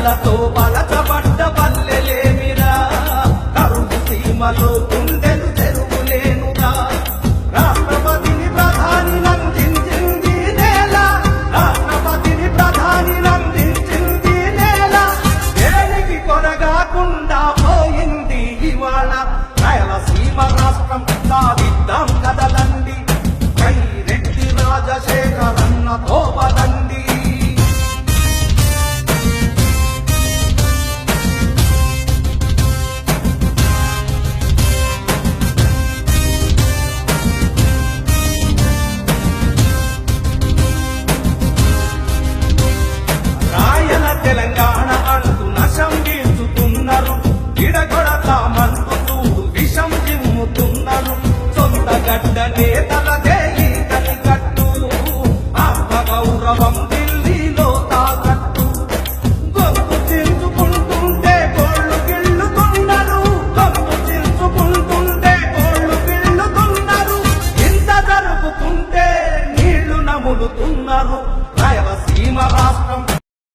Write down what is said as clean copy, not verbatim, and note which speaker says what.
Speaker 1: వరదలతో బలచబడ్డ పల్లెలేమిరా కరువు సీమలో గుండెలు చెరువులేనురా రాష్ట్రపతిని ప్రధాని నందించింది నేల రాష్ట్రపతిని ప్రధాని నందించింది నేల దేనికి కొనగాకుండా పోయింది ఇవాళ రాయలసీమ రాష్ట్రం సాధిద్దాం కదలండి రెడ్డి రాజశేఖరన్న తోపదండి రాయల తెలంగాణ అంటూ నశం వీల్చుతున్నారు విడగొడతామంటూ చూడు విషం జిమ్ముతున్నారు సొంత గడ్డ నేతలదే ఈతని కట్టు ఆత్మ గౌరవం